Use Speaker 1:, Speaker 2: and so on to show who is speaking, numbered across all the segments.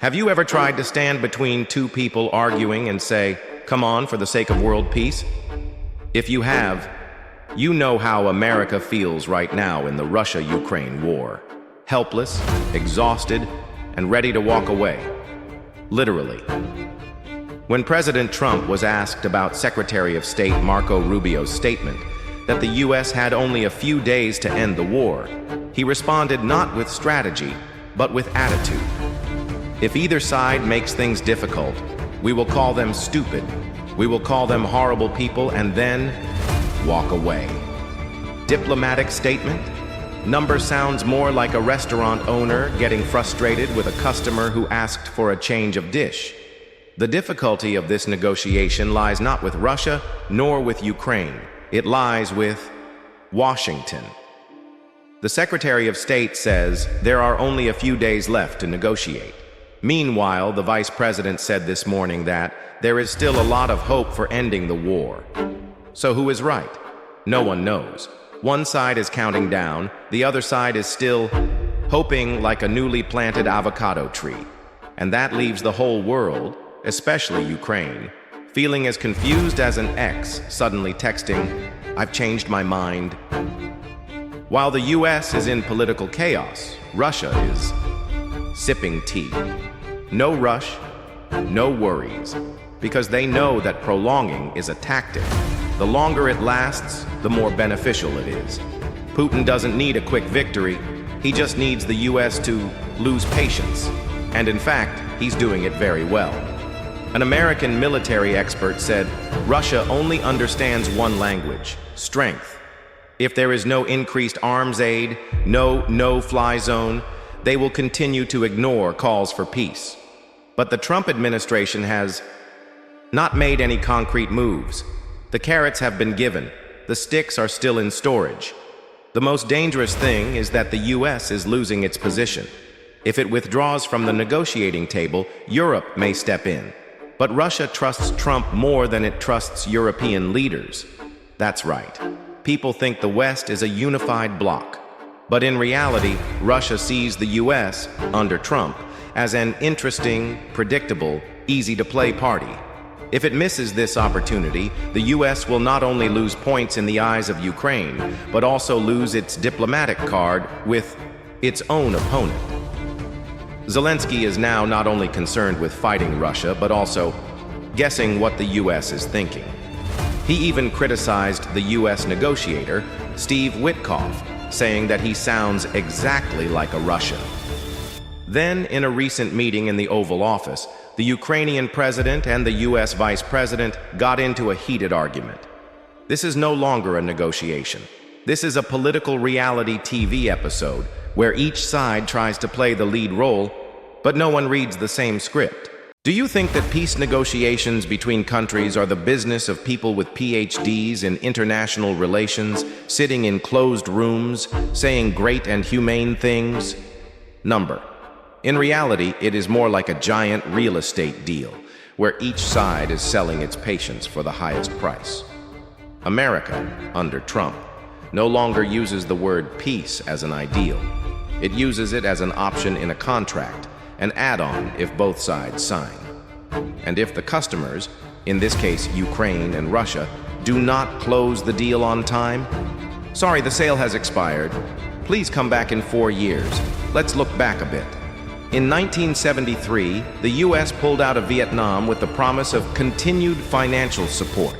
Speaker 1: Have you ever tried to stand between two people arguing and say, "Come on, for the sake of world peace"? If you have, you know how America feels right now in the Russia-Ukraine war. Helpless, exhausted, and ready to walk away. Literally. When President Trump was asked about Secretary of State Marco Rubio's statement that the U.S. had only a few days to end the war, he responded not with strategy, but with attitude. If either side makes things difficult, we will call them stupid, we will call them horrible people, and then walk away. Diplomatic statement? Number sounds more like a restaurant owner getting frustrated with a customer who asked for a change of dish. The difficulty of this negotiation lies not with Russia nor with Ukraine. It lies with Washington. The Secretary of State says there are only a few days left to negotiate. Meanwhile, the Vice President said this morning that there is still a lot of hope for ending the war. So who is right? No one knows. One side is counting down, the other side is still hoping like a newly planted avocado tree. And that leaves the whole world, especially Ukraine, feeling as confused as an ex suddenly texting, "I've changed my mind." While the US is in political chaos, Russia is sipping tea. No rush, no worries, because they know that prolonging is a tactic. The longer it lasts, the more beneficial it is. Putin doesn't need a quick victory, he just needs the US to lose patience. And in fact, he's doing it very well. An American military expert said, Russia only understands one language: strength. If there is no increased arms aid, no no-fly zone, they will continue to ignore calls for peace. But the Trump administration has not made any concrete moves. The carrots have been given. The sticks are still in storage. The most dangerous thing is that the US is losing its position. If it withdraws from the negotiating table, Europe may step in. But Russia trusts Trump more than it trusts European leaders. That's right. People think the West is a unified bloc. But in reality, Russia sees the US, under Trump, as an interesting, predictable, easy-to-play party. If it misses this opportunity, the US will not only lose points in the eyes of Ukraine, but also lose its diplomatic card with its own opponent. Zelensky is now not only concerned with fighting Russia, but also guessing what the US is thinking. He even criticized the US negotiator, Steve Witkoff, saying that he sounds exactly like a Russian. Then, in a recent meeting in the Oval Office, the Ukrainian president and the US vice president got into a heated argument. This is no longer a negotiation. This is a political reality TV episode where each side tries to play the lead role, but no one reads the same script. Do you think that peace negotiations between countries are the business of people with PhDs in international relations, sitting in closed rooms, saying great and humane things? Number. In reality, it is more like a giant real estate deal, where each side is selling its patience for the highest price. America, under Trump, no longer uses the word peace as an ideal. It uses it as an option in a contract, an add-on if both sides sign. And if the customers, in this case Ukraine and Russia, do not close the deal on time, sorry, the sale has expired. Please come back in 4 years. Let's look back a bit. In 1973, the US pulled out of Vietnam with the promise of continued financial support.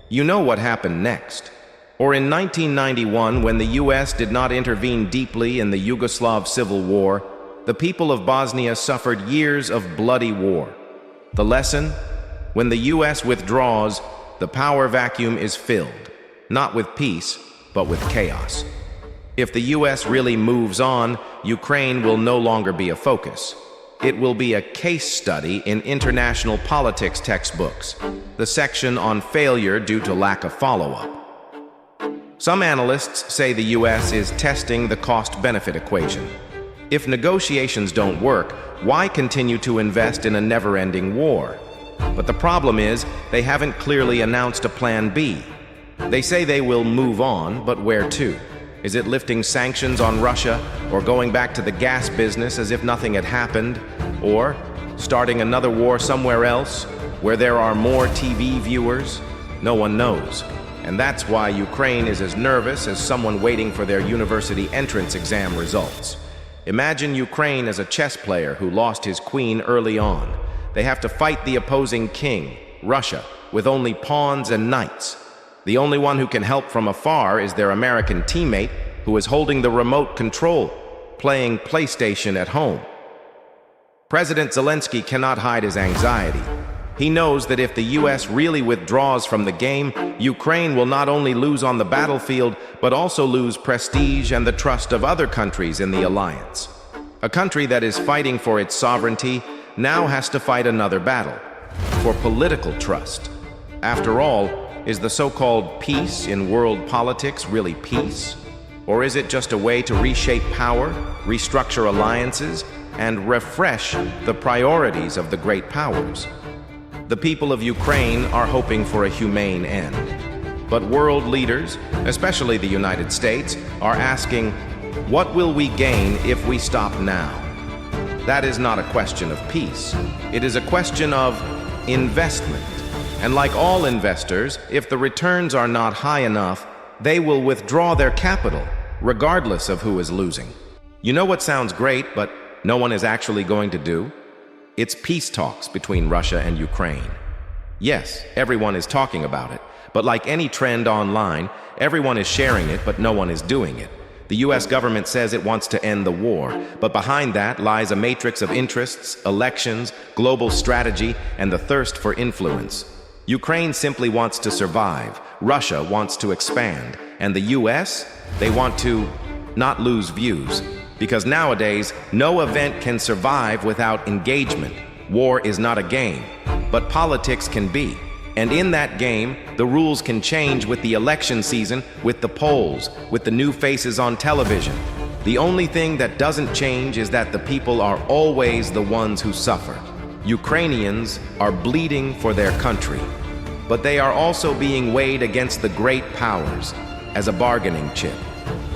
Speaker 1: You know what happened next. Or in 1991, when the US did not intervene deeply in the Yugoslav Civil War, the people of Bosnia suffered years of bloody war. The lesson? When the US withdraws, the power vacuum is filled, not with peace, but with chaos. If the US really moves on, Ukraine will no longer be a focus. It will be a case study in international politics textbooks, the section on failure due to lack of follow-up. Some analysts say the US is testing the cost-benefit equation. If negotiations don't work, why continue to invest in a never-ending war? But the problem is, they haven't clearly announced a plan B. They say they will move on, but where to? Is it lifting sanctions on Russia, or going back to the gas business as if nothing had happened? Or Starting another war somewhere else, where there are more TV viewers? No one knows. And that's why Ukraine is as nervous as someone waiting for their university entrance exam results. Imagine Ukraine as a chess player who lost his queen early on. They have to fight the opposing king, Russia, with only pawns and knights. The only one who can help from afar is their American teammate, who is holding the remote control, playing PlayStation at home. President Zelensky cannot hide his anxiety. He knows that if the US really withdraws from the game, Ukraine will not only lose on the battlefield, but also lose prestige and the trust of other countries in the alliance. A country that is fighting for its sovereignty now has to fight another battle, for political trust. After all, is the so-called peace in world politics really peace? Or is it just a way to reshape power, restructure alliances, and refresh the priorities of the great powers? The people of Ukraine are hoping for a humane end. But world leaders, especially the United States, are asking, what will we gain if we stop now? That is not a question of peace. It is a question of investment. And like all investors, if the returns are not high enough, they will withdraw their capital, regardless of who is losing. You know what sounds great, but no one is actually going to do? It's peace talks between Russia and Ukraine. Yes, everyone is talking about it, but like any trend online, everyone is sharing it, but no one is doing it. The US government says it wants to end the war, but behind that lies a matrix of interests, elections, global strategy, and the thirst for influence. Ukraine simply wants to survive, Russia wants to expand, and the US, they want to not lose views. Because nowadays, no event can survive without engagement. War is not a game, but politics can be. And in that game, the rules can change with the election season, with the polls, with the new faces on television. The only thing that doesn't change is that the people are always the ones who suffer. Ukrainians are bleeding for their country, but they are also being weighed against the great powers as a bargaining chip.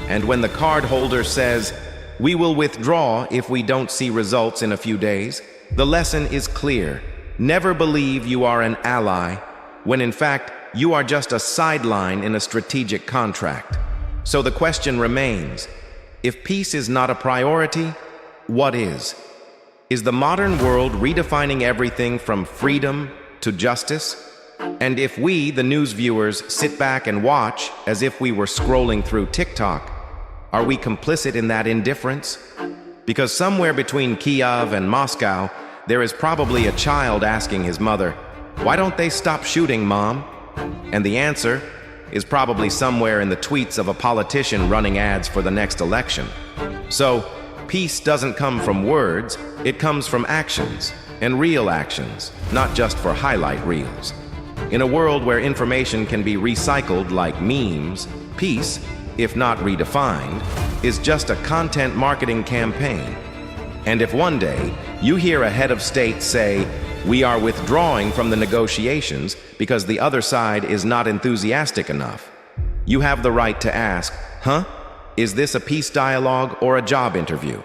Speaker 1: And when the card holder says, "We will withdraw if we don't see results in a few days," the lesson is clear. Never believe you are an ally, when in fact you are just a sideline in a strategic contract. So the question remains, if peace is not a priority, what is? Is the modern world redefining everything from freedom to justice? And if we, the news viewers, sit back and watch as if we were scrolling through TikTok, are we complicit in that indifference? Because somewhere between Kiev and Moscow, there is probably a child asking his mother, "Why don't they stop shooting, Mom?" And the answer is probably somewhere in the tweets of a politician running ads for the next election. So, peace doesn't come from words, it comes from actions, and real actions, not just for highlight reels. In a world where information can be recycled like memes, peace, if not redefined, is just a content marketing campaign. And if one day you hear a head of state say, "We are withdrawing from the negotiations because the other side is not enthusiastic enough," you have the right to ask, "Huh? Is this a peace dialogue or a job interview?"